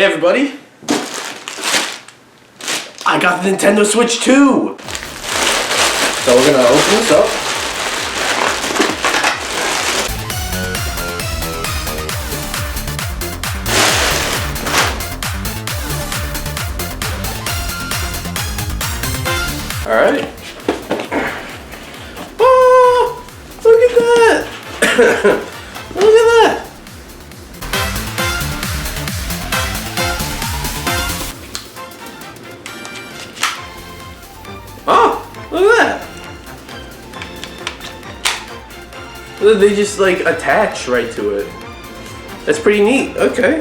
Hey everybody! I got the Nintendo Switch 2! So we're gonna open this up. Alright. Oh! Look at that! Look at that! Oh! Look at that! They just like attach right to it. That's pretty neat. Okay.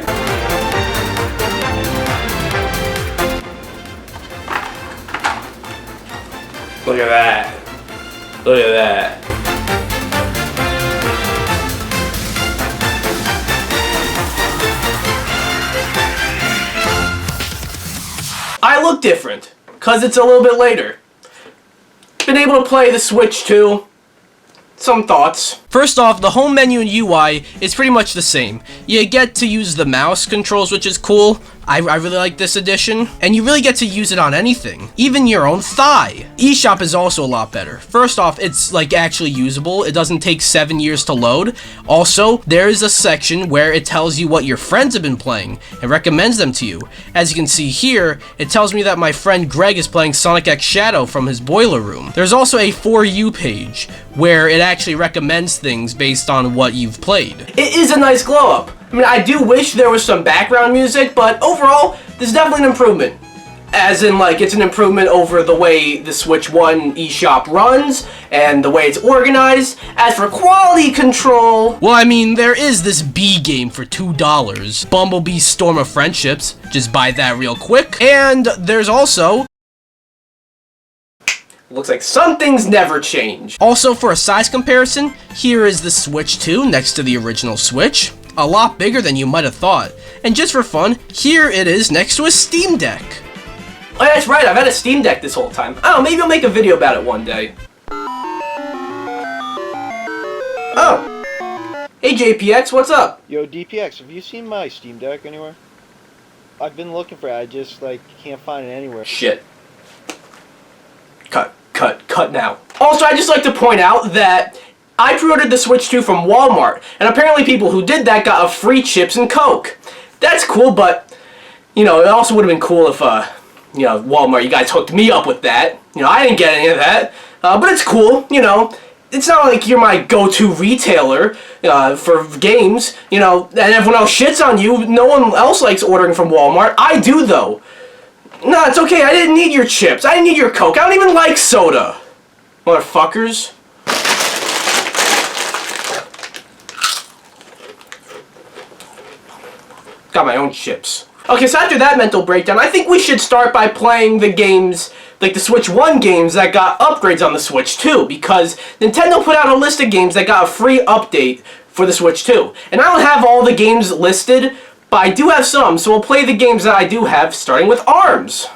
Look at that. Look at that. I look different, because it's a little bit later. Been able to play the Switch 2. Some thoughts. First off, the home menu and UI is pretty much the same. You get to use the mouse controls, which is cool. I really like this edition. And you really get to use it on anything. Even your own thigh. eShop is also a lot better. First off, it's like actually usable. It doesn't take 7 years to load. Also, there is a section where it tells you what your friends have been playing and recommends them to you. As you can see here, it tells me that my friend Greg is playing Sonic X Shadow from his boiler room. There's also a For You page where it actually recommends things based on what you've played. It is a nice glow up. I mean, I do wish there was some background music, but overall, this is definitely an improvement. As in, like, it's an improvement over the way the Switch 1 eShop runs, and the way it's organized. As for quality control... Well, I mean, there is this B game for $2. Bumblebee's Storm of Friendships. Just buy that real quick. And there's also... Looks like some things never change. Also, for a size comparison, here is the Switch 2 next to the original Switch. A lot bigger than you might have thought. And just for fun, here it is next to a Steam Deck. Oh yeah, that's right, I've had a Steam Deck this whole time. I don't know, maybe I'll make a video about it one day. Oh. Hey JPX, what's up? Yo DPX, have you seen my Steam Deck anywhere? I've been looking for it, I just like can't find it anywhere. Shit. Cut now. Also, I'd just like to point out that I pre-ordered the Switch 2 from Walmart, and apparently people who did that got a free chips and Coke. That's cool, but, you know, it also would have been cool if, you know, Walmart, you guys hooked me up with that. You know, I didn't get any of that, but it's cool, you know. It's not like you're my go-to retailer for games, you know, and everyone else shits on you. No one else likes ordering from Walmart. I do, though. No, it's okay, I didn't need your chips. I didn't need your Coke. I don't even like soda. Motherfuckers. Got my own chips. Okay, so after that mental breakdown, I think we should start by playing the games, like the Switch 1 games that got upgrades on the Switch 2, because Nintendo put out a list of games that got a free update for the Switch 2. And I don't have all the games listed, but I do have some, so we'll play the games that I do have, starting with ARMS.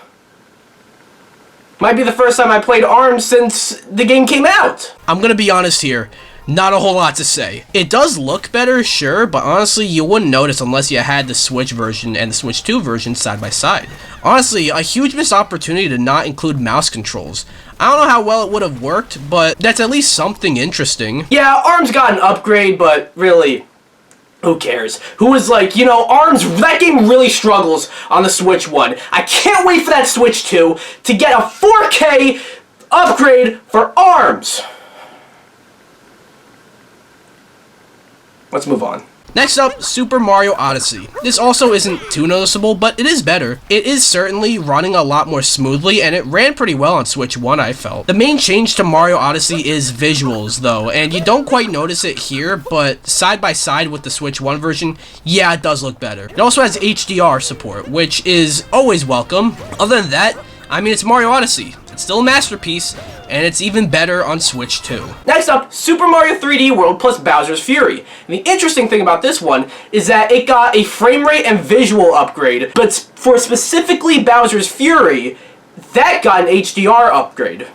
Might be the first time I played ARMS since the game came out. I'm gonna be honest here. Not a whole lot to say. It does look better, sure, but honestly, you wouldn't notice unless you had the Switch version and the Switch 2 version side by side. Honestly, a huge missed opportunity to not include mouse controls. I don't know how well it would have worked, but that's at least something interesting. Yeah, ARMS got an upgrade, but really, who cares? Who is like, you know, ARMS, that game really struggles on the Switch 1. I can't wait for that Switch 2 to get a 4K upgrade for ARMS. Let's move on. Next up, Super Mario Odyssey. This also isn't too noticeable, but it is better. It is certainly running a lot more smoothly, and it ran pretty well on Switch 1, I felt. The main change to Mario Odyssey is visuals, though, and you don't quite notice it here, but side by side with the Switch 1 version, yeah, it does look better. It also has HDR support, which is always welcome. Other than that, I mean, it's Mario Odyssey. It's still a masterpiece, and it's even better on Switch 2. Next up, Super Mario 3D World plus Bowser's Fury. And the interesting thing about this one is that it got a frame rate and visual upgrade, but for specifically Bowser's Fury, that got an HDR upgrade.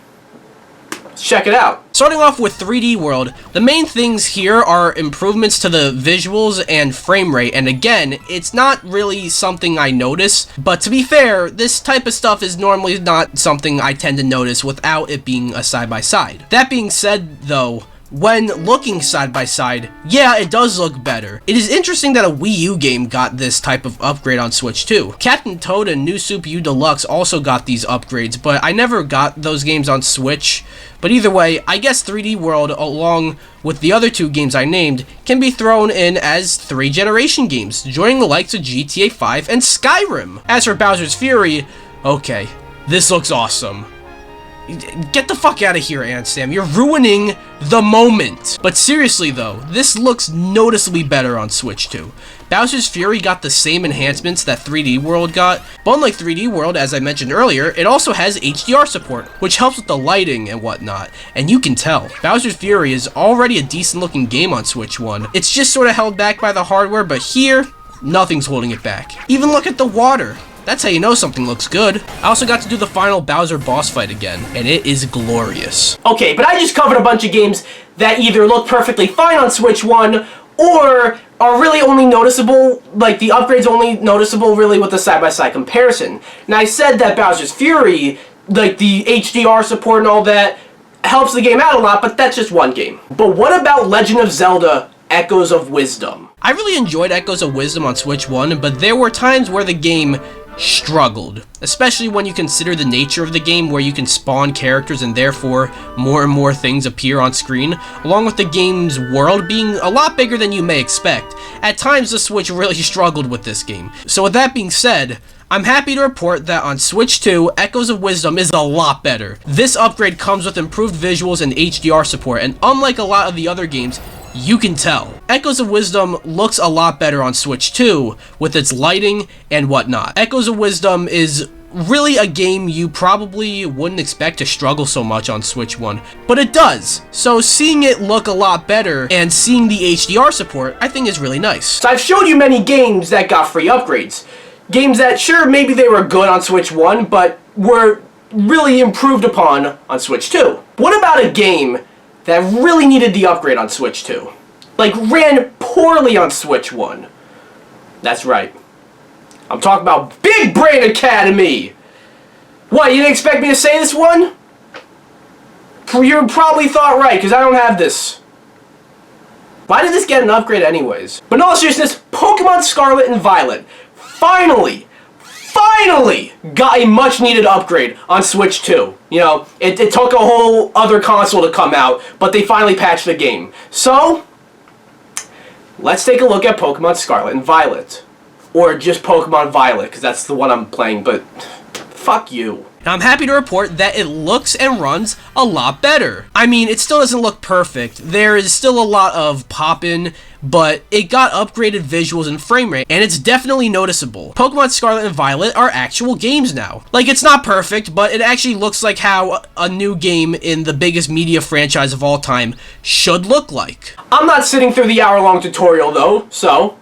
Let's check it out. Starting off with 3D World, the main things here are improvements to the visuals and frame rate, and again, it's not really something I notice, but to be fair, this type of stuff is normally not something I tend to notice without it being a side-by-side. That being said, though, when looking side by side, yeah, it does look better. It is interesting that a Wii U game got this type of upgrade on Switch too. Captain Toad and New Super U Deluxe also got these upgrades, but I never got those games on Switch. But either way, I guess 3D World, along with the other two games I named, can be thrown in as 3-generation games, joining the likes of GTA 5 and Skyrim. As for Bowser's Fury, okay, this looks awesome. Get the fuck out of here, Ansam. You're ruining the moment. But seriously though, this looks noticeably better on Switch 2. Bowser's Fury got the same enhancements that 3D World got, but unlike 3D World, as I mentioned earlier, it also has HDR support, which helps with the lighting and whatnot. And you can tell, Bowser's Fury is already a decent looking game on Switch 1. It's just sort of held back by the hardware, but here, nothing's holding it back. Even look at the water. That's how you know something looks good. I also got to do the final Bowser boss fight again, and it is glorious. Okay, but I just covered a bunch of games that either look perfectly fine on Switch 1, or are really only noticeable, like the upgrades only noticeable really with the side-by-side comparison. And I said that Bowser's Fury, like the HDR support and all that, helps the game out a lot, but that's just one game. But what about Legend of Zelda Echoes of Wisdom? I really enjoyed Echoes of Wisdom on Switch 1, but there were times where the game struggled, especially when you consider the nature of the game where you can spawn characters and therefore more and more things appear on screen, along with the game's world being a lot bigger than you may expect. At times the Switch really struggled with this game. So with that being said, I'm happy to report that on Switch 2, Echoes of Wisdom is a lot better. This upgrade comes with improved visuals and HDR support, and unlike a lot of the other games, you can tell. Echoes of Wisdom looks a lot better on Switch 2, with its lighting and whatnot. Echoes of Wisdom is really a game you probably wouldn't expect to struggle so much on Switch 1, but it does. So seeing it look a lot better and seeing the HDR support, I think is really nice. So I've showed you many games that got free upgrades. Games that, sure, maybe they were good on Switch 1, but were really improved upon on Switch 2. What about a game that really needed the upgrade on Switch 2? Like, ran poorly on Switch 1. That's right. I'm talking about Big Brain Academy! What, you didn't expect me to say this one? You probably thought right, because I don't have this. Why did this get an upgrade anyways? But in all seriousness, Pokemon Scarlet and Violet finally got a much needed upgrade on Switch 2. You know, it took a whole other console to come out, but they finally patched the game. So, let's take a look at Pokemon Scarlet and Violet. Or just Pokemon Violet, because that's the one I'm playing, but fuck you. Now, I'm happy to report that it looks and runs a lot better. I mean, it still doesn't look perfect. There is still a lot of pop-in, but it got upgraded visuals and frame rate, and it's definitely noticeable. Pokemon Scarlet and Violet are actual games now. Like, it's not perfect, but it actually looks like how a new game in the biggest media franchise of all time should look like. I'm not sitting through the hour-long tutorial, though, so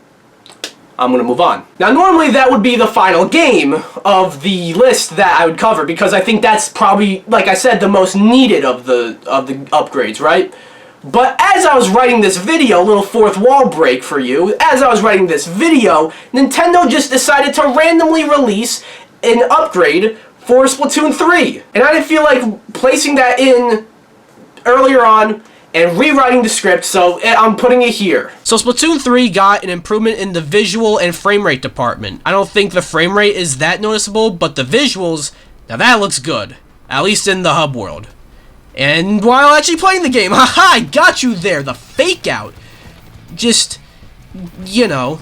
I'm gonna move on. Now, normally that would be the final game of the list that I would cover, because I think that's probably, like I said, the most needed of the upgrades, right? But as I was writing this video, a little fourth wall break for you, as I was writing this video, Nintendo just decided to randomly release an upgrade for Splatoon 3. And I didn't feel like placing that in earlier on and rewriting the script, so I'm putting it here. So Splatoon 3 got an improvement in the visual and frame rate department. I don't think the frame rate is that noticeable, but the visuals, now that looks good. At least in the hub world. And while actually playing the game, haha, I got you there, the fake out. Just, you know.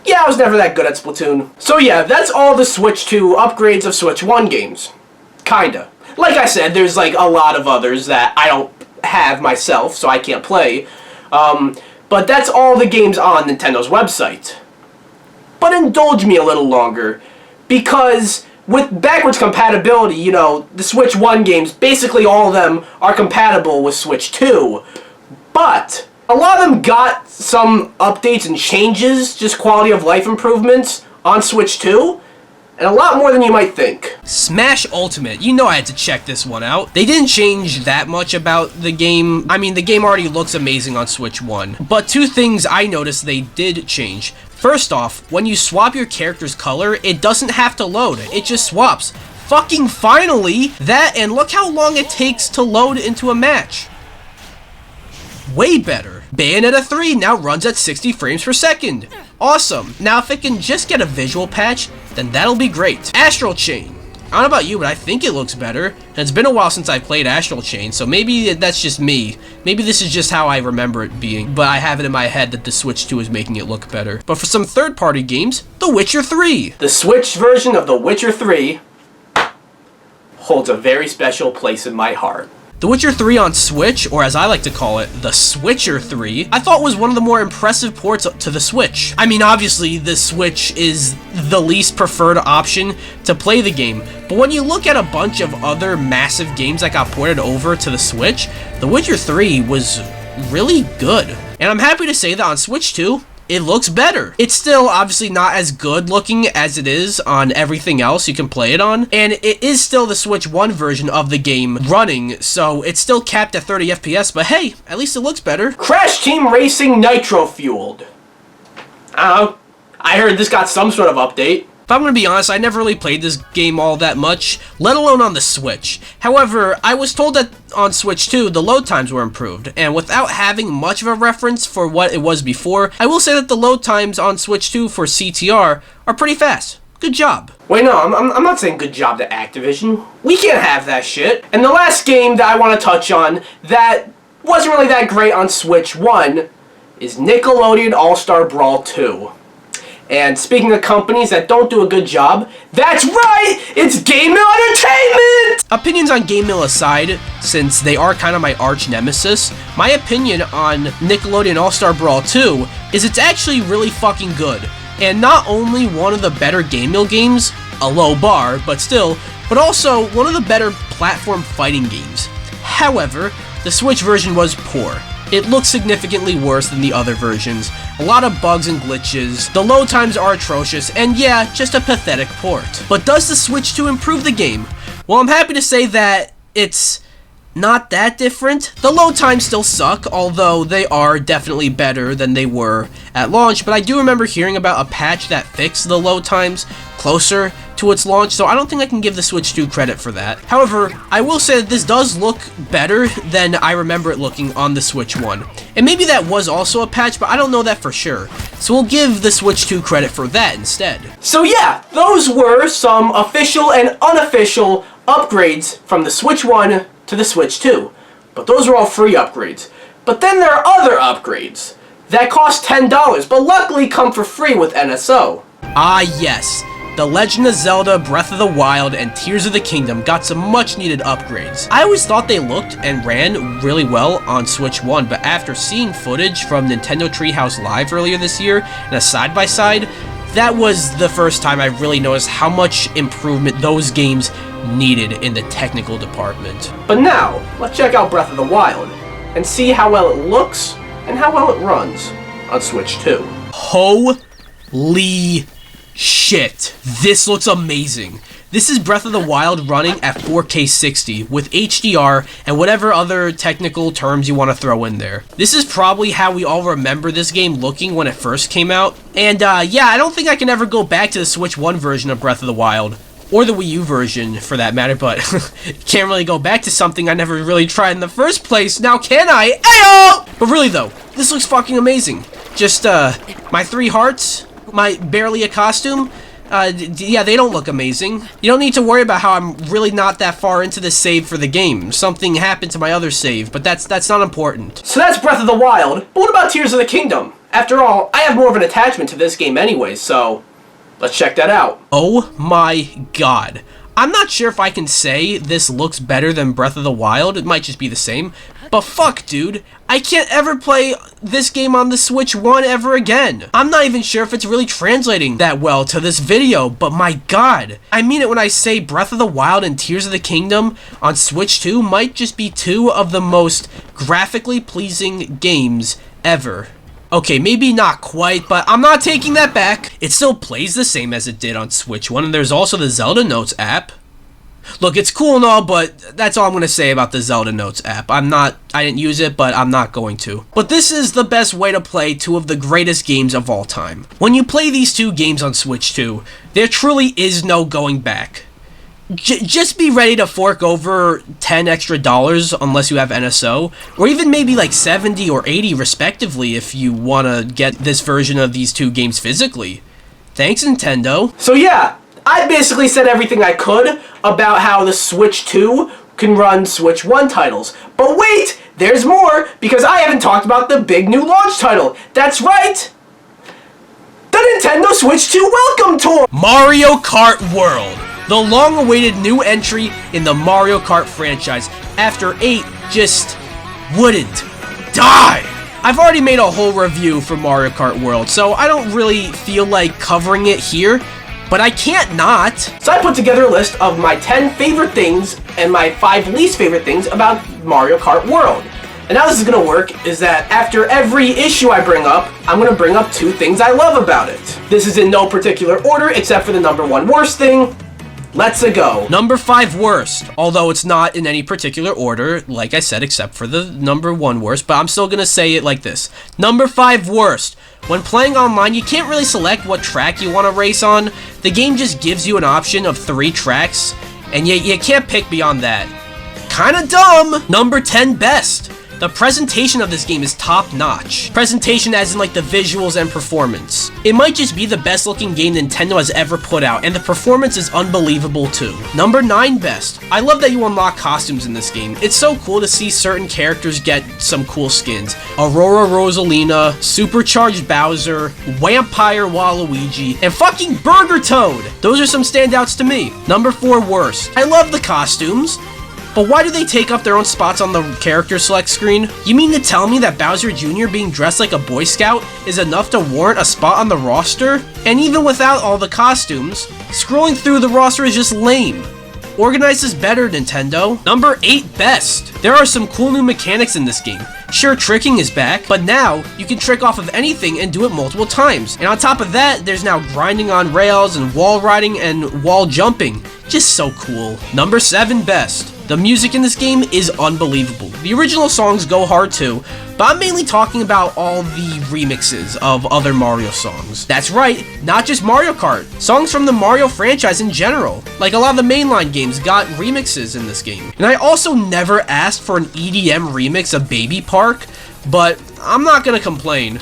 Yeah, I was never that good at Splatoon. So yeah, that's all the Switch 2 upgrades of Switch 1 games. Kinda. Like I said, there's like a lot of others that I don't have myself, so I can't play. But that's all the games on Nintendo's website. But indulge me a little longer, because with backwards compatibility, you know, the Switch 1 games, basically all of them are compatible with Switch 2. But a lot of them got some updates and changes, just quality of life improvements on Switch 2, and a lot more than you might think. Smash Ultimate. You know I had to check this one out. They didn't change that much about the game. I mean, the game already looks amazing on Switch 1. But two things I noticed they did change. First off, when you swap your character's color, it doesn't have to load. It just swaps. Fucking finally! That, and look how long it takes to load into a match. Way better. Bayonetta 3 now runs at 60 frames per second. Awesome. Now if it can just get a visual patch, then that'll be great. Astral Chain. I don't know about you, but I think it looks better. And it's been a while since I played Astral Chain, so maybe that's just me. Maybe this is just how I remember it being, but I have it in my head that the Switch 2 is making it look better. But for some third-party games, The Witcher 3. The Switch version of The Witcher 3 holds a very special place in my heart. The Witcher 3 on Switch, or as I like to call it, the Switcher 3, I thought was one of the more impressive ports to the Switch. I mean, obviously, the Switch is the least preferred option to play the game, but when you look at a bunch of other massive games that got ported over to the Switch, The Witcher 3 was really good. And I'm happy to say that on Switch 2, it looks better. It's still obviously not as good looking as it is on everything else you can play it on, and it is still the Switch 1 version of the game running, so it's still capped at 30 FPS, but hey, at least it looks better. Crash Team Racing Nitro Fueled. I don't know. I heard this got some sort of update. If I'm gonna be honest, I never really played this game all that much, let alone on the Switch. However, I was told that on Switch 2, the load times were improved, and without having much of a reference for what it was before, I will say that the load times on Switch 2 for CTR are pretty fast. Good job. Wait, no, I'm not saying good job to Activision. We can't have that shit. And the last game that I want to touch on that wasn't really that great on Switch 1 is Nickelodeon All-Star Brawl 2. And speaking of companies that don't do a good job, that's right! It's Game Mill Entertainment! Opinions on Game Mill aside, since they are kind of my arch nemesis, my opinion on Nickelodeon All-Star Brawl 2 is it's actually really fucking good. And not only one of the better Game Mill games, a low bar, but still, but also one of the better platform fighting games. However, the Switch version was poor. It looks significantly worse than the other versions, a lot of bugs and glitches, the load times are atrocious, and yeah, just a pathetic port. But does the Switch 2 improve the game? Well, I'm happy to say that it's not that different. The load times still suck, although they are definitely better than they were at launch, but I do remember hearing about a patch that fixed the load times closer to its launch, so I don't think I can give the Switch 2 credit for that. However, I will say that this does look better than I remember it looking on the Switch 1. And maybe that was also a patch, but I don't know that for sure. So we'll give the Switch 2 credit for that instead. So yeah, those were some official and unofficial upgrades from the Switch 1 to the Switch 2. But those are all free upgrades. But then there are other upgrades that cost $10, but luckily come for free with NSO. Ah yes. The Legend of Zelda, Breath of the Wild, and Tears of the Kingdom got some much needed upgrades. I always thought they looked and ran really well on Switch 1, but after seeing footage from Nintendo Treehouse Live earlier this year and a side-by-side, that was the first time I really noticed how much improvement those games needed in the technical department. But now, let's check out Breath of the Wild and see how well it looks and how well it runs on Switch 2. Holy shit, this looks amazing. This is Breath of the Wild running at 4K 60 with HDR and whatever other technical terms you want to throw in there. This is probably how we all remember this game looking when it first came out. And yeah, I don't think I can ever go back to the Switch 1 version of Breath of the Wild. Or the Wii U version, for that matter, but can't really go back to something I never really tried in the first place, now can I? Ayo! But really though, this looks fucking amazing. Just, my 3 hearts, my barely a costume, yeah, they don't look amazing. You don't need to worry about how I'm really not that far into the save for the game. Something happened to my other save, but that's not important. So that's Breath of the Wild, but what about Tears of the Kingdom? After all, I have more of an attachment to this game anyway, so let's check that out. Oh my god. I'm not sure if I can say this looks better than Breath of the Wild. It might just be the same. But fuck, dude. I can't ever play this game on the Switch 1 ever again. I'm not even sure if it's really translating that well to this video, but my god. I mean it when I say Breath of the Wild and Tears of the Kingdom on Switch 2 might just be 2 of the most graphically pleasing games ever. Okay, maybe not quite, but I'm not taking that back. It still plays the same as it did on Switch 1, and there's also the Zelda Notes app. Look, it's cool and all, but that's all I'm going to say about the Zelda Notes app. I didn't use it, but I'm not going to. But this is the best way to play two of the greatest games of all time. When you play these two games on Switch 2, there truly is no going back. Just be ready to fork over $10 extra unless you have NSO, or even maybe like 70 or 80 respectively if you want to get this version of these two games physically. Thanks, Nintendo. So yeah, I basically said everything I could about how the Switch 2 can run Switch 1 titles. But wait, there's more, because I haven't talked about the big new launch title. That's right! The Nintendo Switch 2 Welcome Tour! Mario Kart World, the long-awaited new entry in the Mario Kart franchise after 8 just wouldn't die. I've already made a whole review for Mario Kart World, so I don't really feel like covering it here, but I can't not. So I put together a list of my 10 favorite things and my 5 least favorite things about Mario Kart World. And how this is going to work is that after every issue I bring up, I'm going to bring up 2 things I love about it. This is in no particular order except for the number 1 worst thing. Let's go. Number 5 worst, although it's not in any particular order, like I said, except for the number 1 worst, but I'm still gonna say it like this. Number 5 worst. When playing online, you can't really select what track you want to race on. The game just gives you an option of 3 tracks, and you can't pick beyond that. Kinda dumb. Number 10 best. The presentation of this game is top-notch. Presentation as in like the visuals and performance. It might just be the best looking game Nintendo has ever put out, and the performance is unbelievable too. Number 9 best. I love that you unlock costumes in this game. It's so cool to see certain characters get some cool skins. Aurora Rosalina, Supercharged Bowser, Vampire Waluigi, and fucking Burger Toad. Those are some standouts to me. Number 4 worst. I love the costumes, but why do they take up their own spots on the character select screen? You mean to tell me that Bowser Jr. being dressed like a Boy Scout is enough to warrant a spot on the roster? And even without all the costumes, scrolling through the roster is just lame. Organize is better, Nintendo. Number 8 best. There are some cool new mechanics in this game. Sure, tricking is back, but now you can trick off of anything and do it multiple times. And on top of that, there's now grinding on rails and wall riding and wall jumping. Just so cool. Number 7 best. The music in this game is unbelievable. The original songs go hard too, but I'm mainly talking about all the remixes of other Mario songs. That's right, not just Mario Kart. Songs from the Mario franchise in general. Like a lot of the mainline games got remixes in this game. And I also never asked for an EDM remix of Baby Park, but I'm not gonna complain.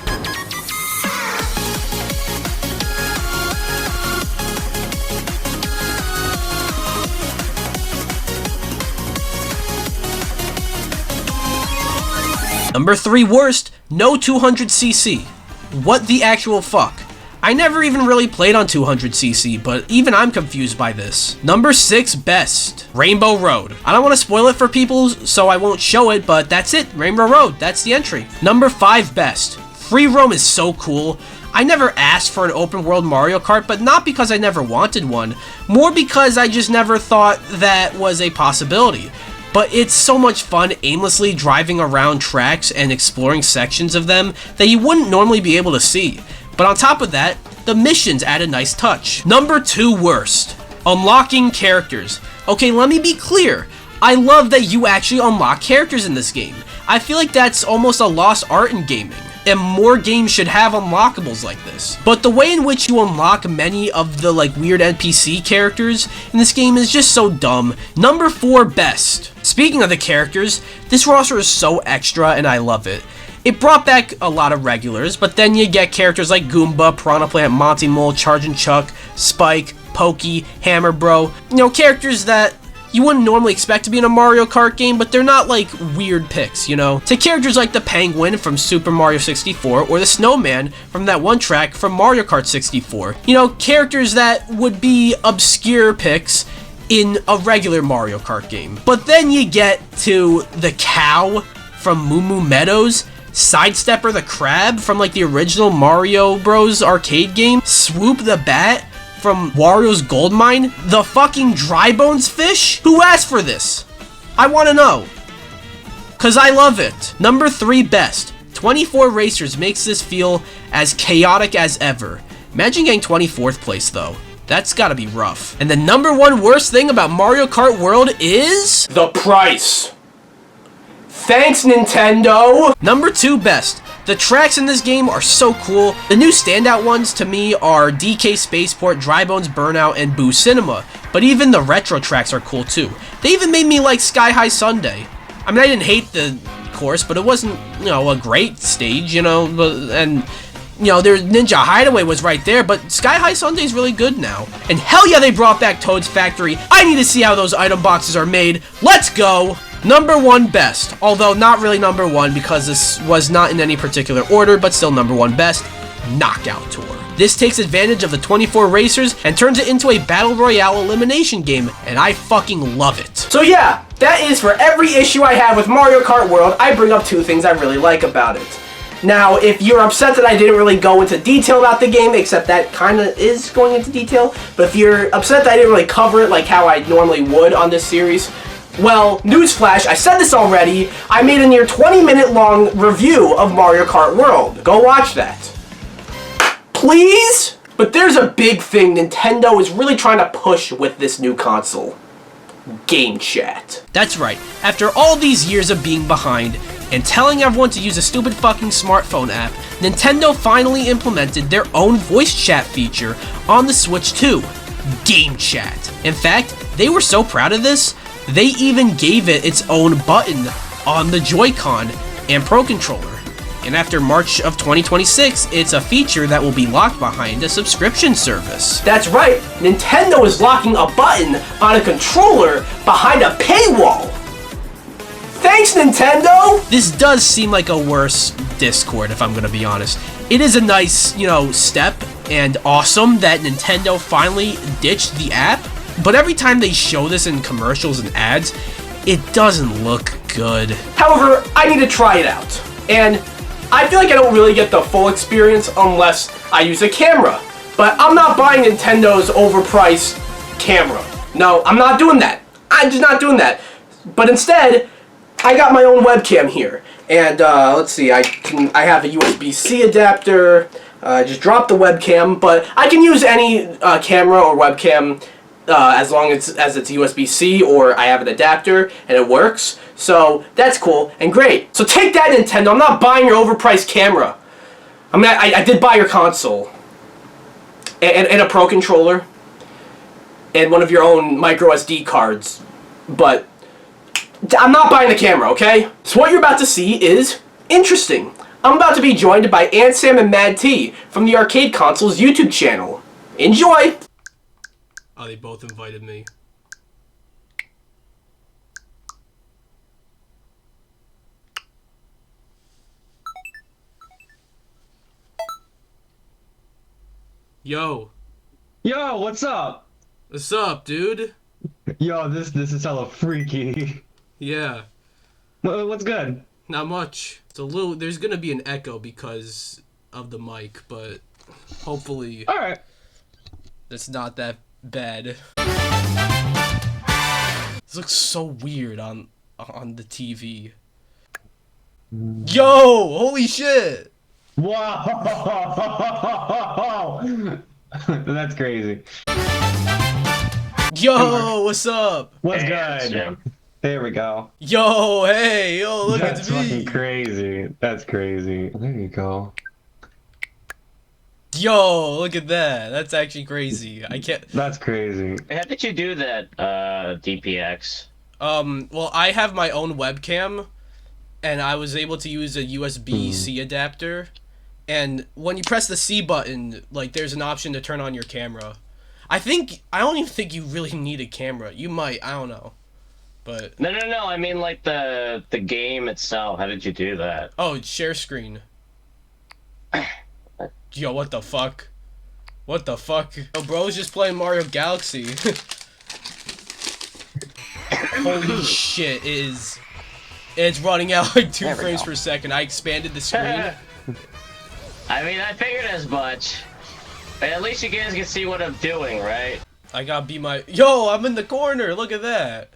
Number 3 worst, no 200cc. What the actual fuck? I never even really played on 200cc, but even I'm confused by this. Number 6 best, Rainbow Road. I don't want to spoil it for people, so I won't show it, but that's it, Rainbow Road, that's the entry. Number 5 best, Free Roam is so cool. I never asked for an open world Mario Kart, but not because I never wanted one, more because I just never thought that was a possibility. But it's so much fun aimlessly driving around tracks and exploring sections of them that you wouldn't normally be able to see. But on top of that, the missions add a nice touch. Number 2 worst, unlocking characters. Okay, let me be clear. I love that you actually unlock characters in this game. I feel like that's almost a lost art in gaming, and more games should have unlockables like this. But the way in which you unlock many of the like weird NPC characters in this game is just so dumb. Number 4 best. Speaking of the characters, this roster is so extra and I love it. It brought back a lot of regulars, but then you get characters like Goomba, Piranha Plant, Monty Mole, Chargin' Chuck, Spike, Pokey, Hammer Bro. You know, characters that you wouldn't normally expect to be in a Mario Kart game, but they're not like weird picks, you know? To characters like the Penguin from Super Mario 64 or the Snowman from that one track from Mario Kart 64. You know, characters that would be obscure picks in a regular Mario Kart game. But then you get to the cow from Moo Moo Meadows, Sidestepper the Crab from like the original Mario Bros. Arcade game, Swoop the Bat from Wario's Gold Mine, the fucking Dry Bones fish? Who asked for this? I want to know. Cause I love it. Number 3 best. 24 Racers makes this feel as chaotic as ever. Imagine getting 24th place though. That's gotta be rough. And the number one worst thing about Mario Kart World is... the price. Thanks, Nintendo! Number 2 best. The tracks in this game are so cool. The new standout ones to me are DK Spaceport, Drybones Burnout, and Boo Cinema. But even the retro tracks are cool too. They even made me like Sky High Sundae. I mean, I didn't hate the course, but it wasn't, you know, a great stage, you know, and... you know, there's Ninja Hideaway was right there, but Sky High Sundae is really good now. And hell yeah, they brought back Toad's Factory. I need to see how those item boxes are made. Let's go! Number 1 best, although not really number 1 because this was not in any particular order, but still number 1 best, Knockout Tour. This takes advantage of the 24 racers and turns it into a Battle Royale elimination game, and I fucking love it. So yeah, that is for every issue I have with Mario Kart World, I bring up 2 things I really like about it. Now, if you're upset that I didn't really go into detail about the game, except that kind of is going into detail, but if you're upset that I didn't really cover it like how I normally would on this series, well, newsflash, I said this already, I made a near 20-minute long review of Mario Kart World. Go watch that. Please? But there's a big thing Nintendo is really trying to push with this new console. Game chat. That's right. After all these years of being behind, and telling everyone to use a stupid fucking smartphone app, Nintendo finally implemented their own voice chat feature on the Switch 2, Game Chat. In fact, they were so proud of this, they even gave it its own button on the Joy-Con and Pro Controller. And after March of 2026, it's a feature that will be locked behind a subscription service. That's right, Nintendo is locking a button on a controller behind a paywall. Thanks, Nintendo! This does seem like a worse Discord, if I'm gonna be honest. It is a nice, you know, step and awesome that Nintendo finally ditched the app, but every time they show this in commercials and ads, it doesn't look good. However, I need to try it out, and I feel like I don't really get the full experience unless I use a camera. But I'm not buying Nintendo's overpriced camera. No, I'm not doing that. I'm just not doing that. But instead, I got my own webcam here, and let's see, I have a USB-C adapter. I just dropped the webcam, but I can use any camera or webcam as long as it's USB-C or I have an adapter and it works. So that's cool and great. So take that, Nintendo. I'm not buying your overpriced camera. I mean, I did buy your console and a Pro Controller and one of your own micro SD cards, but I'm not buying the camera, okay? So what you're about to see is interesting. I'm about to be joined by Aunt Sam and Mad T from the Arcade Consoles YouTube channel. Enjoy! Oh, they both invited me. Yo. Yo, what's up? What's up, dude? Yo, this is hella freaky. Yeah. What's good? Not much. It's a little. There's gonna be an echo because of the mic, but hopefully. All right. It's not that bad. This looks so weird on the TV. Yo! Holy shit! Whoa! That's crazy. Yo, what's up? What's good? There we go. Yo, hey, yo, look That's at me. fucking crazy. That's crazy. There you go. Yo, look at that. That's actually crazy. I can't. That's crazy. How did you do that, DPX? Well, I have my own webcam, and I was able to use a USB-C adapter. And when you press the C button, like, there's an option to turn on your camera. I don't even think you really need a camera. You might, I don't know. But No, I mean, like, the game itself. How did you do that? oh, it's share screen. Yo, what the fuck? What the fuck? Yo, bro's just playing Mario Galaxy. Holy shit, it's running out like 2 frames per second. I expanded the screen. I mean, I figured as much. But at least you guys can see what I'm doing, right? I gotta be my... Yo, I'm in the corner! Look at that!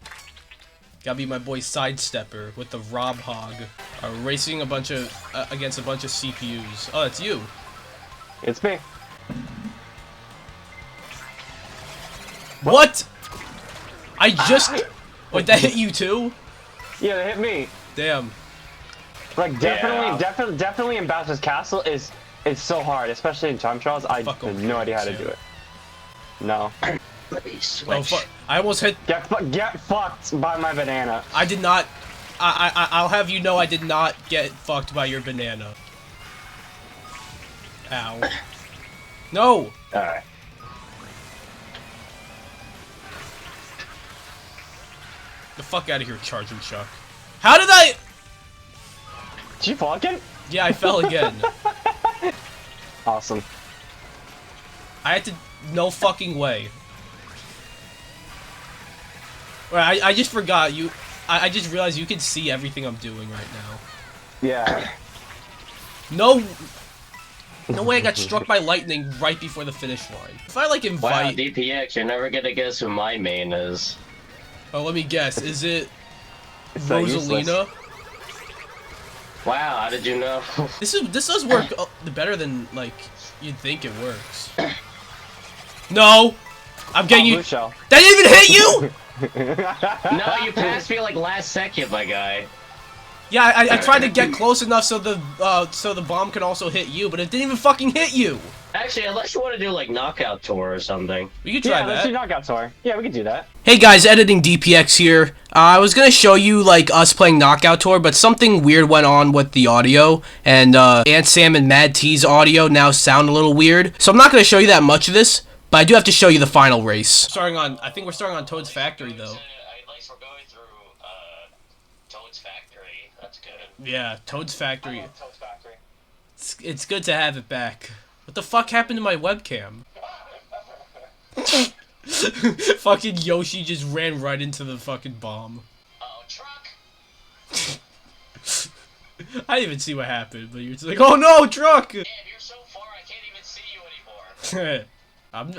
Gotta be my boy Sidestepper with the Rob Hog. Racing a bunch of... against a bunch of CPUs. Oh, that's you. It's me. What? I just... Wait, that hit you too? Yeah, they hit me. Damn. Like, definitely in Bowser's Castle is so hard, especially in time trials. I have no idea how to do it. No. Oh, fuck. I almost hit... Get fucked by my banana. I did not... I'll have you know I did not get fucked by your banana. Ow. No! Alright. The fuck out of here, Charging Chuck. How did I... Did you fall again? Yeah, I fell again. Awesome. I had to... No fucking way. Wait, I just forgot you... I just realized you can see everything I'm doing right now. Yeah. No... No way I got struck by lightning right before the finish line. If I, like, Wow, invite... DPX, you're never gonna guess who my main is. Oh, let me guess. Is it... It's Rosalina? Wow, how did you know? This does work better than, like, you'd think it works. No! I'm getting you... Blue shell. That didn't even hit you?! No, you passed me like last second, my guy. Yeah, I tried to get close enough so the bomb can also hit you, but it didn't even fucking hit you! Actually, unless you want to do like knockout tour or something. We could try Let's that. do knockout tour. Yeah, we could do that. Hey guys, Editing DPX here. I was gonna show you, like, us playing Knockout Tour, but something weird went on with the audio, and Aunt Sam and Mad T's audio now sound a little weird. So I'm not gonna show you that much of this, but I do have to show you the final race. I think we're starting on Toad's Factory, though. At least we're going through Toad's Factory. That's good. Yeah, Toad's Factory. I love Toad's Factory. It's good to have it back. What the fuck happened to my webcam? Fucking Yoshi just ran right into the fucking bomb. Uh-oh, truck! I didn't even see what happened, but you're just like, oh no, truck! Damn, you're so far I can't even see you anymore.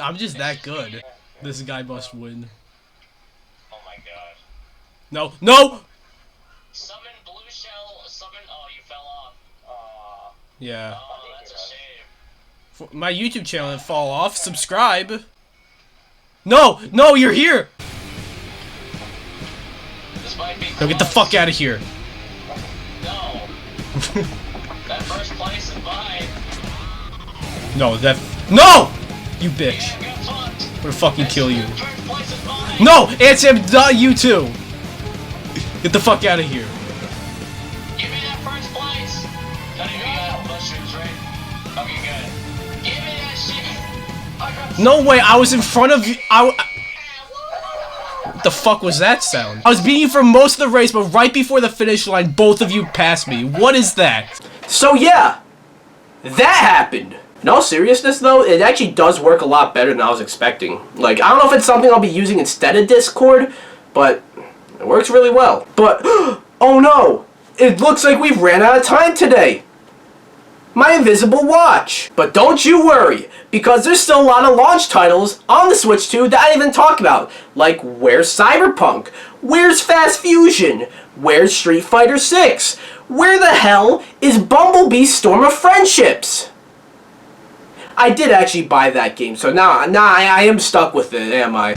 I'm just that good. This guy must win. Oh my god. No, no! Summon blue shell, summon... Oh, you fell off. Yeah. Oh, that's a shame. For my YouTube channel didn't fall off. Subscribe. No, no, you're here! This might be No, get the fuck out of here. No. That first place is mine. No, no! You bitch. Yeah, get fucked. I'm gonna fucking kill you. First place is mine. No! Ansem, you too! Get the fuck out of here. Give me that first place. None of you got mushrooms, right? Okay, good. Give me that shit. I got No way, I was in front of you. What the fuck was that sound? I was beating you for most of the race, but right before the finish line, both of you passed me. What is that? So yeah, that happened. In all seriousness though, it actually does work a lot better than I was expecting. Like, I don't know if it's something I'll be using instead of Discord, but it works really well. But, oh no! It looks like we've ran out of time today! My invisible watch! But don't you worry, because there's still a lot of launch titles on the Switch 2 that I didn't even talk about. Like, where's Cyberpunk? Where's Fast Fusion? Where's Street Fighter 6? Where the hell is Bumblebee's Storm of Friendships? I did actually buy that game, so now I am stuck with it, am I?